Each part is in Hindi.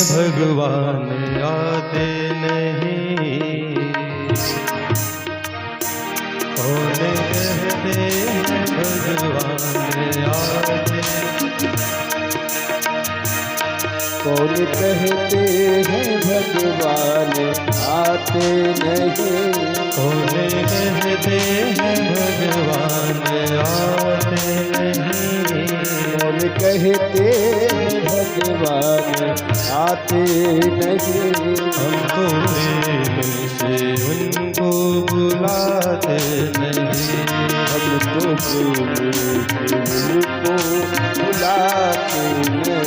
भगवान आते नहीं। कौन कहते हैं भगवान आते, कौन कहते हैं भगवान आते नहीं। कौन कहते हैं भगवान आते नहीं। कौन कहते हैं भगवान आते नहीं। हम तो प्रेम से उनको बुलाते नहीं। हम तो प्रेम से उनको बुलाते नहीं।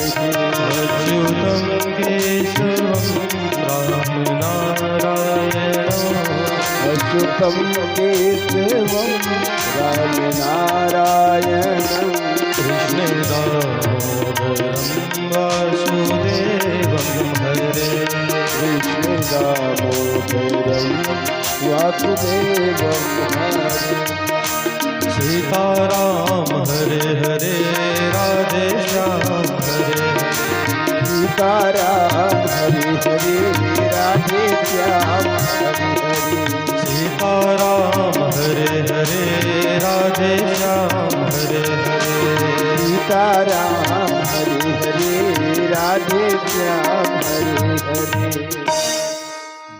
अच्युतम केशवम राम नारायणम, अच्युतम केशवम राम नारायणम। कृष्ण दामोदरम वासुदेवम हरे। कृष्ण दामोदरम वासुदेवम हरे। सीताराम हरे हरे राधे श्याम हरे। सीताराम हरे हरे राधे श्याम हरे हरे। सीताराम हरे हरे राधे श्याम हरे हरे। सीताराम हरे हरे राधे श्याम हरे हरे।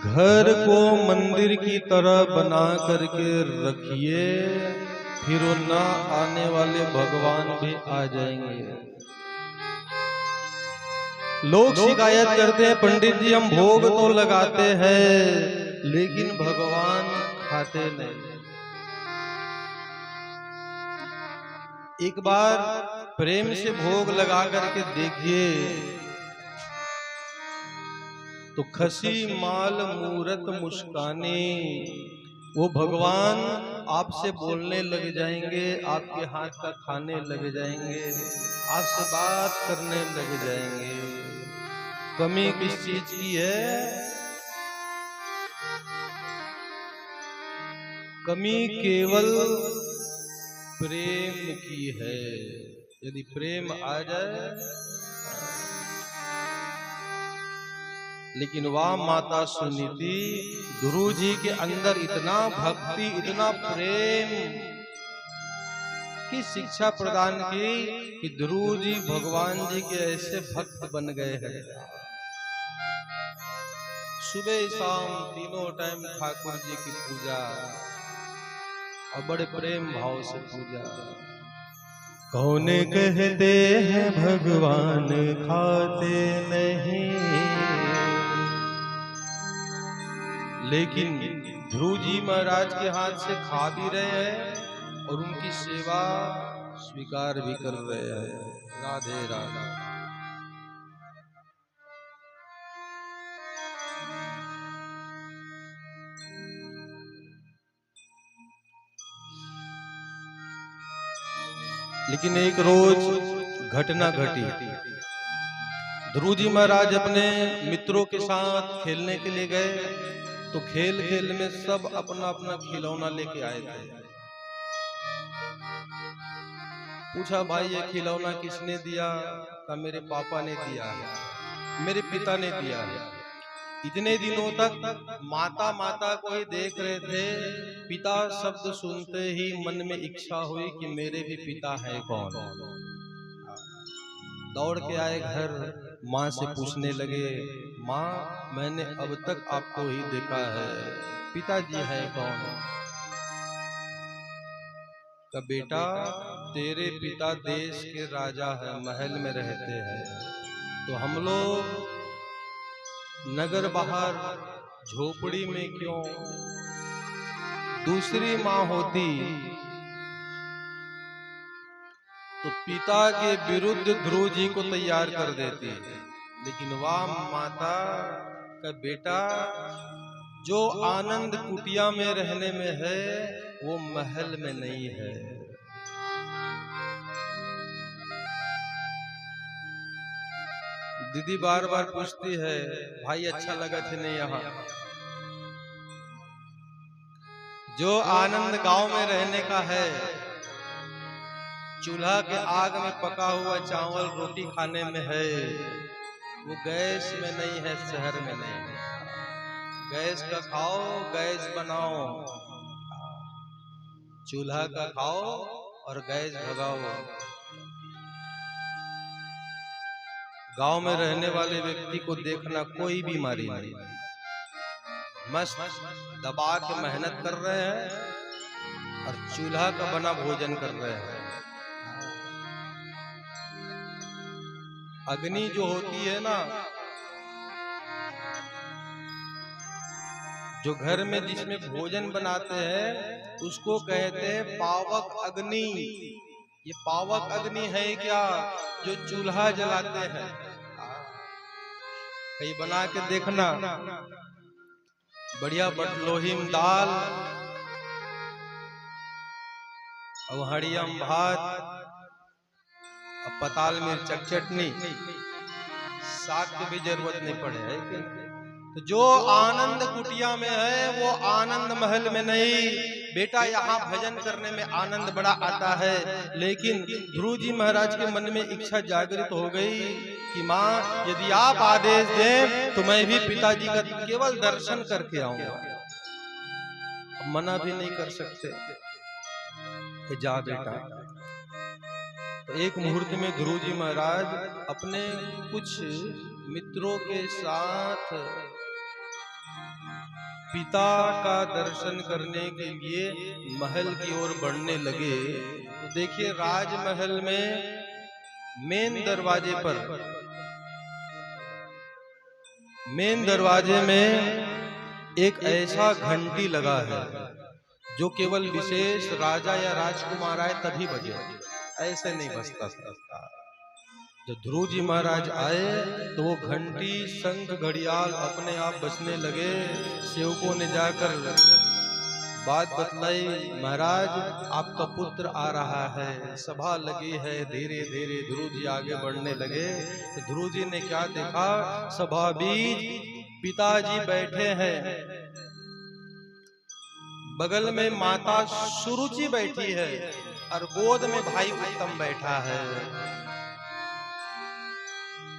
घर को मंदिर की तरह बना करके रखिए, फिर वो न आने वाले भगवान भी आ जाएंगे। लोग शिकायत करते हैं, पंडित जी हम भोग तो लगाते हैं लेकिन भगवान खाते नहीं। एक बार प्रेम से भोग लगा करके देखिए तो खसी माल मूरत मुस्काने, वो भगवान आपसे बोलने लग जाएंगे, आपके हाथ का खाने लग जाएंगे, आपसे बात करने लग जाएंगे। कमी किस चीज की है? कमी केवल प्रेम की है। यदि प्रेम आ जाए, लेकिन वह माता सुनीति ध्रुव जी के अंदर इतना भक्ति, इतना प्रेम की शिक्षा प्रदान की कि ध्रुव जी भगवान जी के ऐसे भक्त बन गए हैं। सुबह शाम तीनों टाइम ठाकुर जी की पूजा और बड़े प्रेम भाव से पूजा। कौन कहते हैं भगवान खाते नहीं, लेकिन ध्रुव जी महाराज के हाथ से खा भी रहे हैं और उनकी सेवा स्वीकार भी कर रहे हैं। राधे राधे। लेकिन एक रोज घटना घटी। ध्रुव जी महाराज अपने मित्रों के साथ खेलने के लिए गए तो खेल खेल में सब अपना अपना खिलौना लेके आए थे। पूछा भाई ये खिलौना किसने दिया? कहा मेरे पापा ने दिया है, मेरे पिता ने दिया है। इतने दिनों तक माता माता को ही देख रहे थे। पिता शब्द सुनते ही मन में इच्छा हुई कि मेरे भी पिता है कौन। दौड़ के आए घर, माँ से पूछने लगे, माँ मैंने अब तक आपको ही देखा है, पिताजी है कौन? का बेटा तेरे पिता देश के राजा है, महल में रहते हैं, तो हम लोग नगर बाहर झोपड़ी में क्यों? दूसरी माँ होती तो पिता के विरुद्ध ध्रुव जी को तैयार कर देती, लेकिन वह माता का बेटा जो आनंद कुटिया में रहने में है वो महल में नहीं है। दीदी बार बार पूछती है, भाई अच्छा लगा थे नहीं यहाँ? जो आनंद गांव में रहने का है, चूल्हा के आग में पका हुआ चावल रोटी खाने में है, वो गैस में नहीं है, शहर में नहीं है। गैस का खाओ, गैस बनाओ, चूल्हा का खाओ और गैस भगाओ। गांव में रहने वाले व्यक्ति को देखना कोई बीमारी नहीं, मस्त दबा के मेहनत कर रहे हैं और चूल्हा का बना भोजन कर रहे हैं। अग्नि जो होती है ना, जो घर में जिसमें भोजन बनाते हैं उसको कहते हैं पावक अग्नि। ये पावक अग्नि है क्या? जो चूल्हा जलाते हैं। कहीं बना के देखना, बढ़िया बटलोही में दाल और हरियम भात और पताल मिर्च चटनी, साग की भी जरूरत नहीं पड़े है कि? तो जो आनंद कुटिया में है वो आनंद महल में नहीं। बेटा यहाँ भजन करने में आनंद बड़ा आता है, लेकिन ध्रुव जी महाराज के मन में इच्छा जागृत हो गई कि माँ यदि आप आदेश दें तो मैं भी पिताजी का केवल दर्शन करके आऊंगा। मना भी नहीं कर सकते कि जा बेटा। तो एक मुहूर्त में ध्रुव जी महाराज अपने कुछ मित्रों के साथ पिता का दर्शन करने के लिए महल की ओर बढ़ने लगे। तो देखिए राजमहल में मेन दरवाजे में एक ऐसा घंटी लगा है जो केवल विशेष राजा या राजकुमार आए तभी बजे, ऐसे नहीं बजता था। जब ध्रुव जी महाराज आए तो वो घंटी शंख घड़ियाल अपने आप बजने लगे। सेवकों ने जाकर बात बतलाई, महाराज आपका पुत्र आ रहा है, सभा लगी है। धीरे धीरे ध्रुव जी आगे बढ़ने लगे तो ध्रुव जी ने क्या देखा, सभा बीच पिताजी बैठे हैं, बगल में माता सुरुचि बैठी है और गोद में भाई उत्तम बैठा है।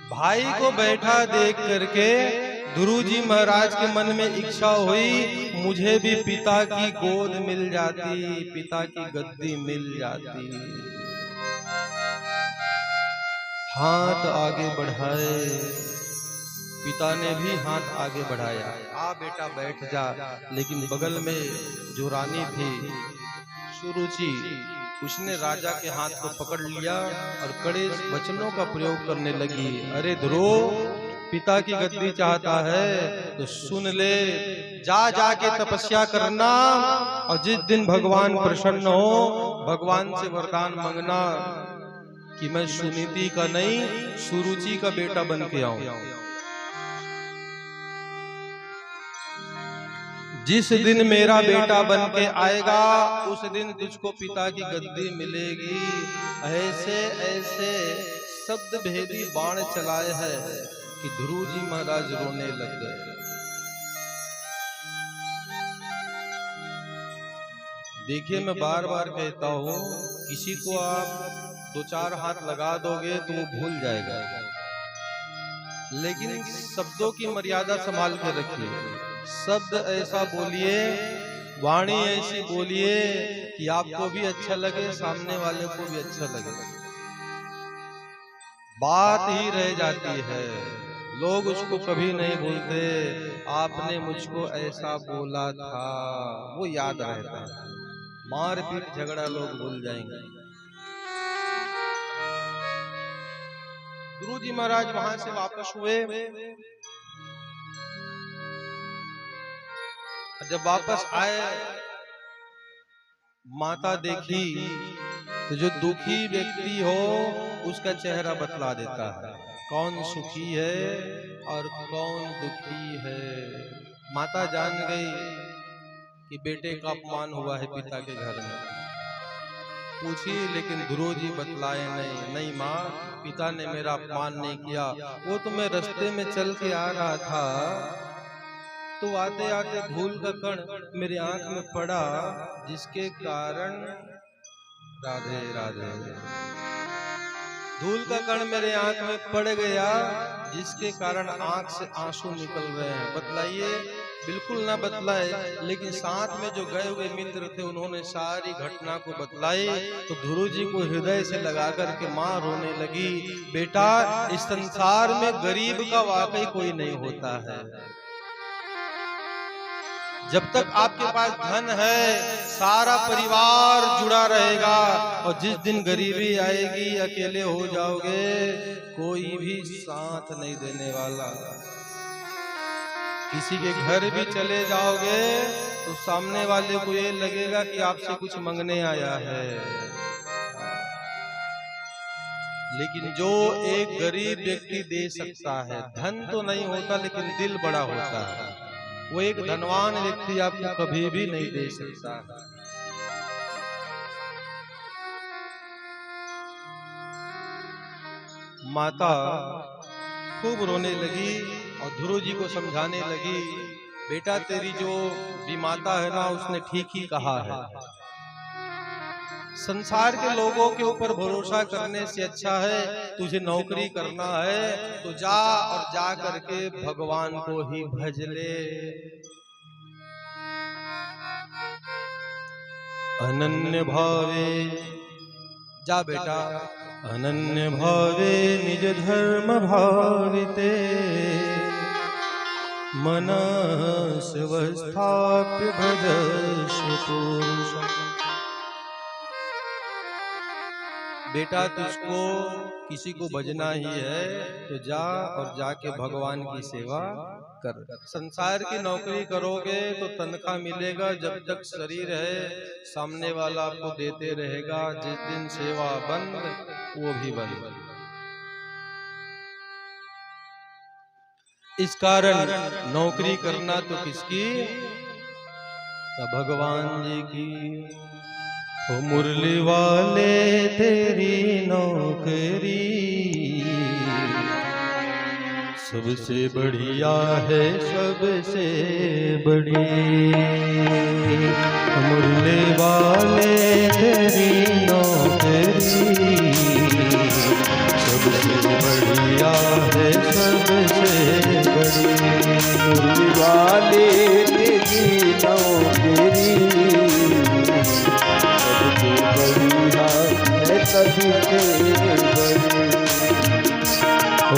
भाई को बैठा देख करके ध्रुव जी महाराज के मन में इच्छा हुई, मुझे भी पिता की गोद मिल जाती, पिता की गद्दी मिल जाती। हाथ आगे बढ़ाए, पिता ने भी हाथ आगे बढ़ाया, आ बेटा बैठ जा। लेकिन बगल में जो रानी थी सुरुचि, उसने राजा के हाथ को पकड़ लिया और कड़े वचनों का प्रयोग करने लगी। अरे ध्रुव, पिता की गद्दी चाहता है तो सुन ले, जा जाके तपस्या करना और जिस दिन भगवान प्रसन्न हो भगवान से वरदान मांगना कि मैं सुनीति का नहीं सुरुचि का बेटा बन के आऊं। जिस दिन मेरा बेटा बन के आएगा उस दिन तुझको पिता की गद्दी मिलेगी। ऐसे ऐसे शब्द भेदी बाण चलाए हैं कि ध्रुव जी महाराज रोने लग गए। देखिए मैं बार बार कहता हूँ, किसी को आप 2-4 हाथ लगा दोगे तो वो भूल जाएगा, लेकिन शब्दों की मर्यादा संभाल के रखिए। शब्द ऐसा बोलिए, वाणी ऐसी बोलिए कि आपको भी अच्छा लगे, सामने वाले को भी अच्छा लगे। बात ही रह जाती है, लोग उसको कभी नहीं भूलते। आपने मुझको ऐसा बोला था, वो याद रहता है। मारपीट झगड़ा लोग भूल जाएंगे। ध्रुव जी महाराज वहां से वापस हुए। जब वापस आए, माता देखी तो जो दुखी व्यक्ति हो उसका चेहरा बतला देता है, कौन सुखी है और कौन दुखी है। माता जान गई कि बेटे का अपमान हुआ है पिता के घर में। पूछी लेकिन ध्रुव जी बतलाए नहीं। नहीं माँ, पिता ने मेरा अपमान नहीं किया, वो तो मैं रास्ते में चल के आ रहा था तो आते आते धूल का कण मेरे आंख में पड़ा, जिसके कारण राधे राधे, धूल का कण मेरे आंख में पड़ गया जिसके कारण आंख से आंसू निकल रहे हैं, बतलाइए। बिल्कुल ना बतलाए, लेकिन साथ में जो गए हुए मित्र थे उन्होंने सारी घटना को बतलाई। तो ध्रुव जी को हृदय से लगा करके माँ रोने लगी, बेटा इस संसार में गरीब का वाकई कोई नहीं होता है। जब तक आपके पास धन है सारा परिवार जुड़ा रहेगा, और जिस दिन गरीबी आएगी अकेले हो जाओगे, कोई भी साथ नहीं देने वाला। किसी के घर भी चले जाओगे तो सामने वाले को ये लगेगा कि आपसे कुछ मांगने आया है। लेकिन जो एक गरीब व्यक्ति दे सकता है, धन तो नहीं होता लेकिन दिल बड़ा होता है, वो एक धनवान व्यक्ति आपको कभी भी नहीं दे सकता। माता खूब रोने लगी और ध्रुव जी को समझाने लगी, बेटा तेरी जो विमाता है ना उसने ठीक ही कहा है। संसार के लोगों के ऊपर भरोसा करने से अच्छा है तुझे नौकरी करना है तो जा, और जा करके भगवान को ही भज ले। अनन्य भावे, जा बेटा, अनन्य भावे निज धर्म भाविते, मनस वस्थाप्य भजस्व पुरुषम्। बेटा तुझको किसी को भजना ही है तो जा, और जाके भगवान की सेवा कर। संसार की नौकरी करोगे तो तनख्वाह मिलेगा, जब तक शरीर है सामने वाला आपको देते रहेगा, जिस दिन सेवा बंद वो भी बंद। इस कारण नौकरी करना तो किसकी, भगवान जी की। ओ मुरली वाले तेरी नौकरी सबसे बढ़िया है, सबसे बड़ी। मुरली वाले तेरी नौकरी सबसे बढ़िया है, सबसे बड़ी। मुरली वाले तेरी नौकरी सबसे बढ़िया है, सबसे बड़ी।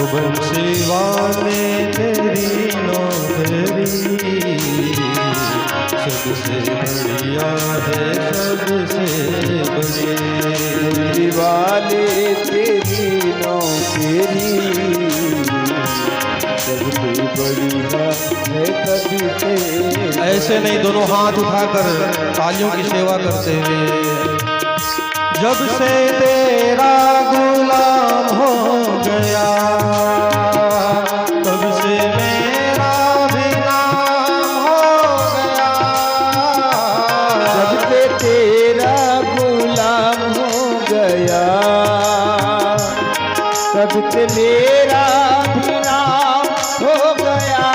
बंसी वाले तेरी नौकरी सबसे बढ़िया है, सबसे बड़ी। मुरली वाले तेरी नौकरी सबसे बढ़िया है, सबसे। ऐसे नहीं, दोनों हाथ उठाकर तालियों की सेवा करते हुए। जब से तेरा गुलाम हो गया तब से मेरा भी नाम हो गया। जब से तेरा गुलाम हो गया तब से मेरा भी नाम हो गया।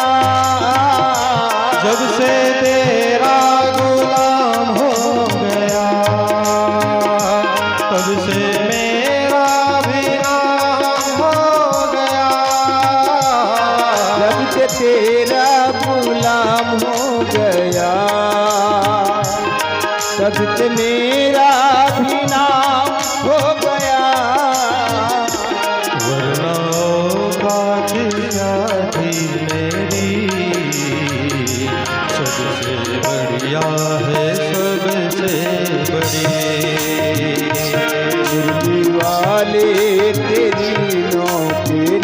जब से तेरा गुलाम हो गया तब से मेरा भी नाम हो गया। जब से तेरा गुलाम हो गया तब से मेरा भी नाम हो गया। वरना थी मेरी सबसे बढ़िया है, सबसे बड़ी। मुरली वाले तेरी नौकरी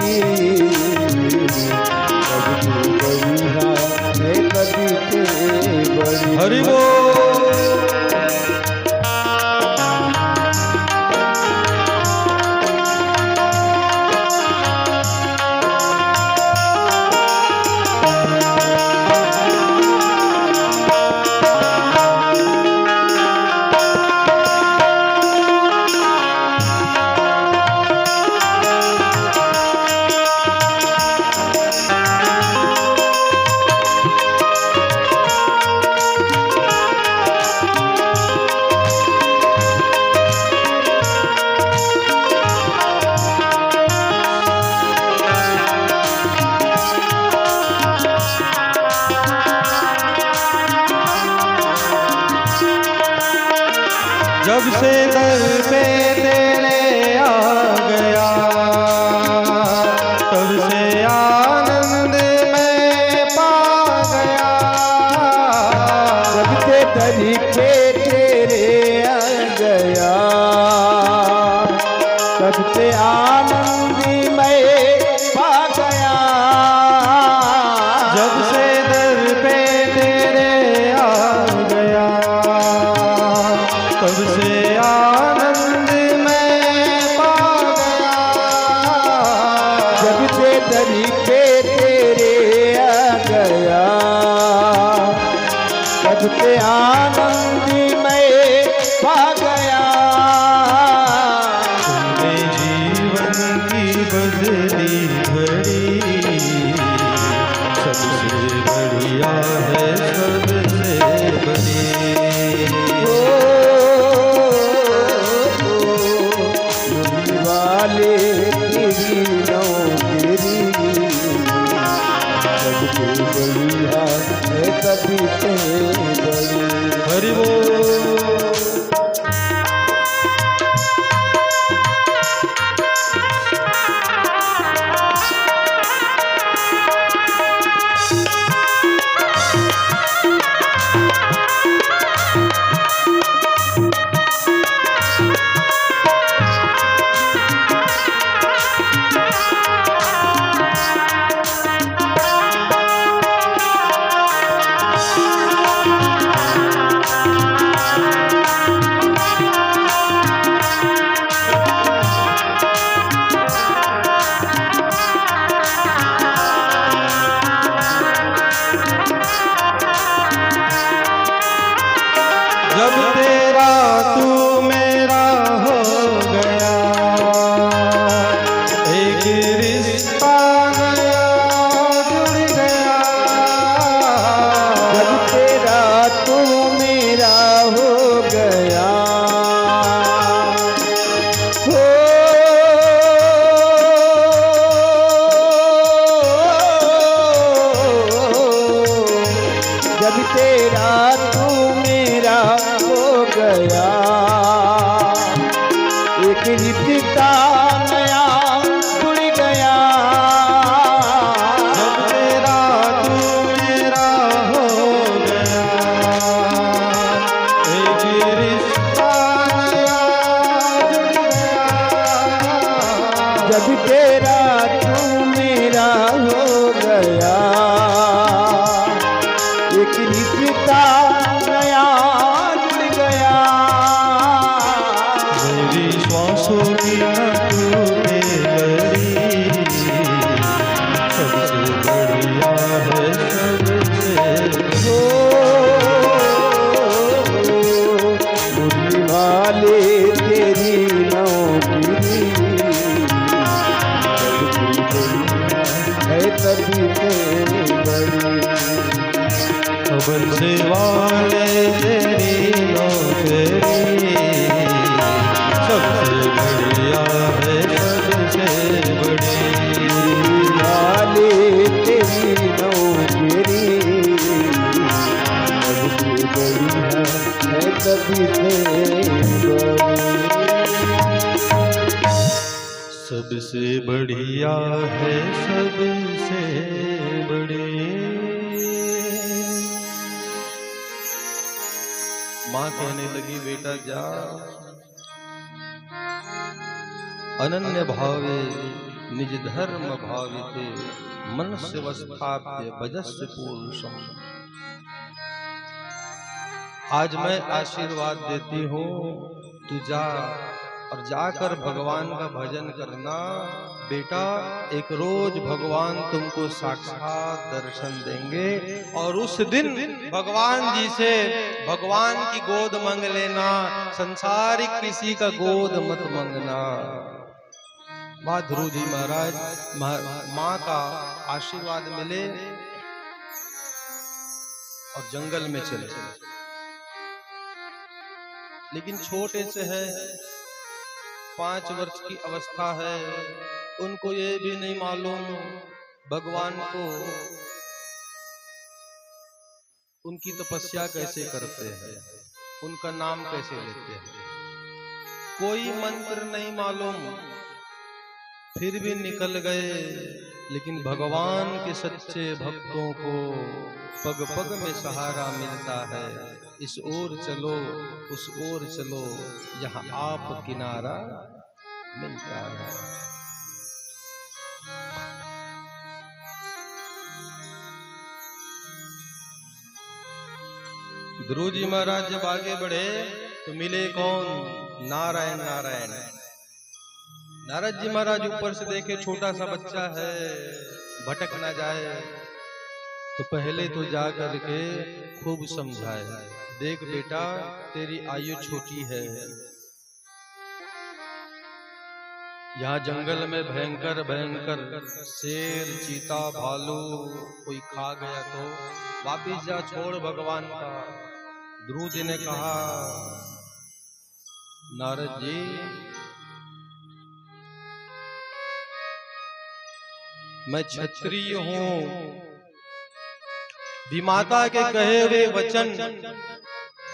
सबसे बढ़िया है, सबसे बड़ी। हरि बोल। जब से दर पे तेरे आ गया तब से आनंद मैं पा गया। जब से दर पे तेरे आ गया तब से आनंद मैं पा गया। जब से दर पे तेरे आ गया तब से आनंद मैं पा गया। जब से दर पे तेरे आ गया तब से आनंद मैं पा गया। तुमने जीवन की बदली घड़ी सबसे बढ़िया है सबसे बड़ी। वाले तेरी नौकरी सबसे बढ़िया है कभी से बड़ी। हरि बोल। जब तेरा तू मेरा हो गया एक रिश्ता नया जुड़ गया। जब तेरा तू मेरा हो गया हो जब तेरा तू मेरा हो गया एक रिश्ता नया जुड़ गया। जब तेरा तू मेरा हो गया एक रिश्ता नया जुड़ गया। जब तेरा तू मेरा हो गया एक रिश्ता नया जुड़ गया। मेरी श्वासों की न टूटे लड़ी सबसे बढ़िया है सबसे। हो मुरली वाले तेरी नौकरी है तभी से बड़ी। बंसे वाले तेरी नौकरी सबसे बढ़िया है सबसे बड़ी। वाले तेरी नौकरी सबसे बढ़िया है तभी से बड़ी। सबसे बढ़िया है सबसे बड़ी। माँ कहने लगी बेटा जा अनन्य भावे निज धर्म भाविते मनस्य वस्थाप्य भजस्य पुरुषम। आज मैं आशीर्वाद देती हूँ तू जा और जाकर भगवान का भजन करना बेटा। एक रोज भगवान तुमको साक्षात दर्शन देंगे और उस दिन भगवान जी से भगवान की गोद मांग लेना, संसारिक किसी का गोद मत मांगना। माँ ध्रुव जी महाराज माँ का आशीर्वाद मिले और जंगल में चले, लेकिन छोटे से है, 5 वर्ष की अवस्था है। उनको ये भी नहीं मालूम भगवान को उनकी तपस्या कैसे करते हैं, उनका नाम कैसे लेते हैं। कोई मंत्र नहीं मालूम, फिर भी निकल गए। लेकिन भगवान के सच्चे भक्तों को पग पग में सहारा मिलता है। इस ओर चलो, उस ओर चलो, यहाँ आप किनारा मिलता है। ध्रुव जी महाराज जब आगे बढ़े तो मिले कौन? नारायण नारायण। नारद जी महाराज ऊपर से देखे छोटा सा बच्चा है, भटक ना जाए, तो पहले तो जा करके खूब समझाए, देख बेटा तेरी आयु छोटी है, यहाँ जंगल में भयंकर भयंकर शेर चीता भालू कोई खा गया तो वापिस जा, छोड़ भगवान का। ध्रुव जी ने कहा नारद जी मैं क्षत्रिय हूं, विमाता के कहे हुए वचन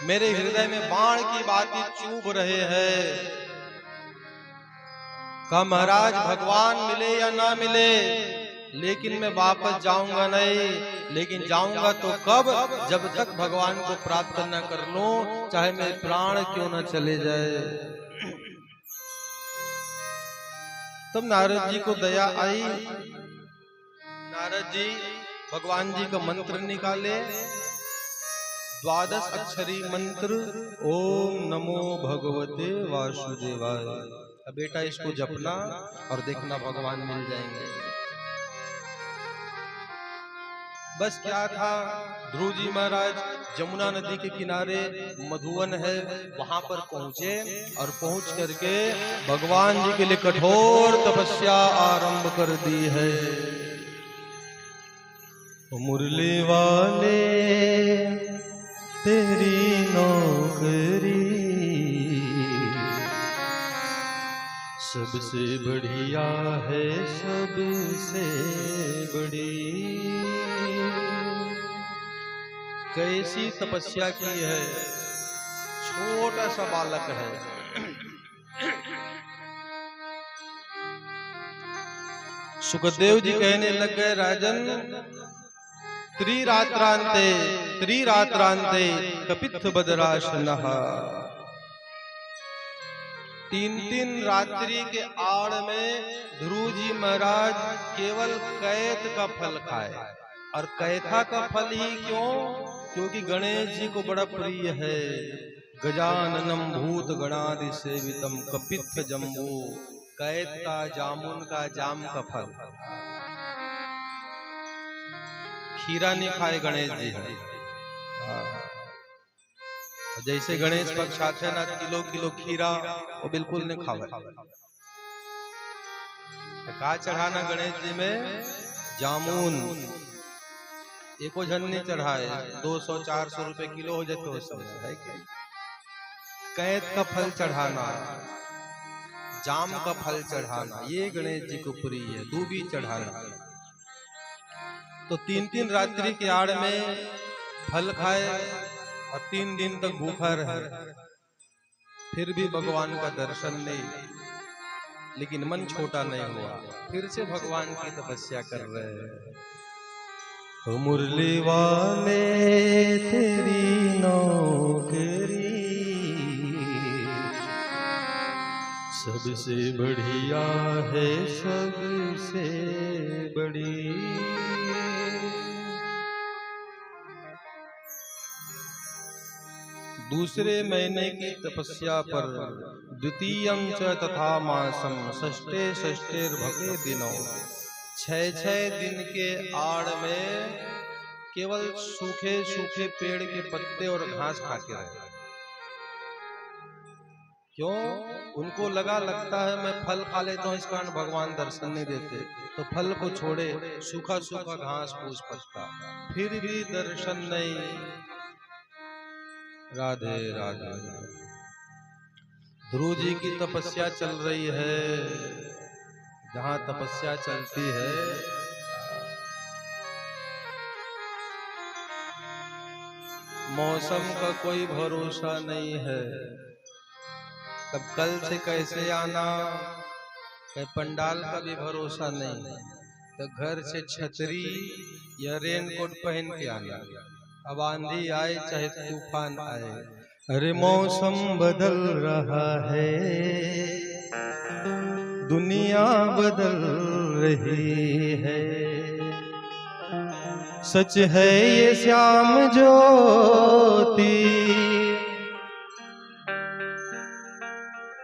मेरे हृदय में बाण की बातें चुभ रहे हैं। कहा महाराज भगवान मिले या ना मिले, लेकिन मैं वापस जाऊंगा नहीं। लेकिन जाऊंगा तो कब? जब तक भगवान को प्राप्त न कर लूं, चाहे मेरे प्राण क्यों न चले जाए। तब नारद जी को दया आई। नारद जी भगवान जी का मंत्र निकाले, 12 अक्षरी मंत्र, ओम नमो भगवते वासुदेवाय। अब बेटा इसको जपना और देखना भगवान मिल जाएंगे। बस क्या था, ध्रुव जी महाराज जमुना नदी के किनारे मधुवन है, वहां पर पहुंचे और पहुंच करके भगवान जी के लिए कठोर तपस्या आरंभ कर दी है। मुरली वाले तेरी नौकरी सबसे बढ़िया है, सबसे बड़ी। कैसी तपस्या की है, छोटा सा बालक है, सुखदेव जी कहने लग गए राजन त्रिरात्रांते कपित्थ बदराशनः, 3 रात्रि के आड़ में ध्रुव जी महाराज केवल कैथ का फल खाए। और कैथा का फल ही क्यों? क्योंकि गणेश जी को बड़ा प्रिय है। गजाननम भूत गणादि सेवितम कपित्थ जम्बू, कैथ का, जामुन का, जाम का फल। खीरा नहीं खाए गणेश जी। जैसे गणेश पक्ष आते ना, किलो किलो खीरा वो बिल्कुल नहीं खावे। का चढ़ाना गणेश जी में? जामुन। एको जन नहीं चढ़ाए, 200-400 रुपए किलो हो जाते हो सब है। कैथ का फल चढ़ाना, जाम का फल चढ़ाना, ये गणेश जी को प्रिय है। दूबी चढ़ाना। तो 3 रात्रि के आड़ में फल खाए और 3 दिन तक भूखा रहे, फिर भी भगवान का दर्शन नहीं। लेकिन मन छोटा नहीं हुआ, फिर से भगवान की तपस्या कर रहे हैं। मुरली वाले तेरी नौकरी सबसे बढ़िया है, सबसे बड़ी। दूसरे महीने की तपस्या पर द्वितीयं च तथा मासम षष्ठे षष्ठेर्भगे दिनों, 6 दिन के आड़ में केवल सूखे सूखे पेड़ के पत्ते और घास खाते रहे। क्यों? उनको लगता है मैं फल खा लेता हूँ, इस कारण भगवान दर्शन नहीं देते, तो फल को छोड़े, सूखा सूखा घास फूस पत्ता, फिर भी दर्शन नहीं। राधे राधे। ध्रुव जी की तपस्या चल रही है। जहां तपस्या चलती है, मौसम का कोई भरोसा नहीं है। तब कल से कैसे आना, कहीं पंडाल का भी भरोसा नहीं, तो घर से छतरी या रेनकोट पहन के आना। अब आंधी आए चाहे तूफान आए, अरे मौसम बदल रहा है, दुनिया बदल रही है, सच है ये श्याम ज्योति।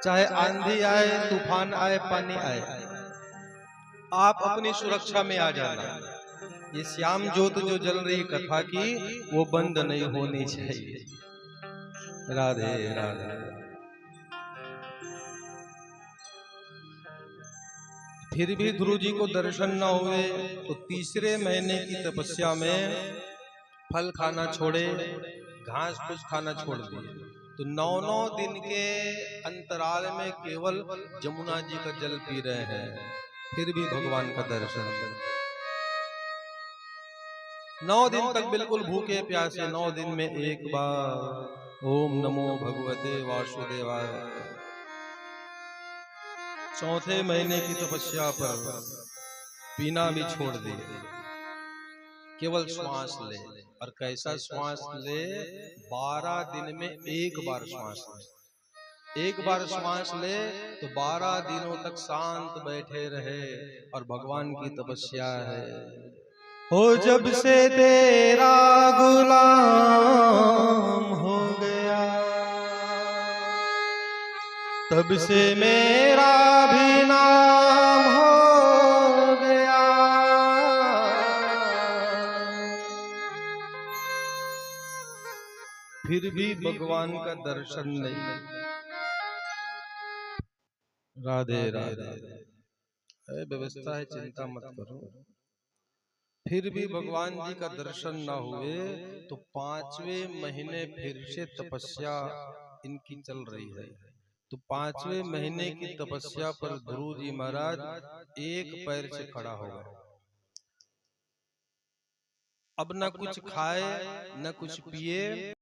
चाहे आंधी आए, तूफान आए, पानी आए, आप अपनी सुरक्षा में आ जाना। ये श्याम ज्योत जो जल रही कथा की, वो बंद नहीं होनी चाहिए। राधे राधे। फिर भी ध्रुव जी को दर्शन न हुए तो तीसरे महीने की तपस्या में फल खाना छोड़े, घास फूस खाना छोड़ दिए। तो 9 दिन के अंतराल में केवल जमुना जी का जल पी रहे हैं, फिर भी भगवान का दर्शन। 9 दिन तक बिल्कुल भूखे प्यासे, 9 दिन में एक बार ओम नमो भगवते वासुदेवाय। चौथे महीने की तपस्या पर पीना भी छोड़ दिए, केवल श्वास ले। और कैसा श्वास ले, 12 दिन में एक बार श्वास ले। एक बार श्वास ले तो 12 दिनों तक शांत बैठे रहे, और भगवान की तपस्या है। हो जब से तेरा गुलाम हो गया, तब से मेरा भी नाम हो गया। फिर भी भगवान का दर्शन नहीं। राधे राधे। व्यवस्था है, चिंता मत करो। फिर भी भगवान जी का दर्शन न हुए तो 5वें महीने फिर से तपस्या इनकी चल रही है। तो 5वें महीने की तपस्या पर ध्रुव जी महाराज एक पैर से खड़ा हो गए। अब न कुछ खाए न कुछ पिए,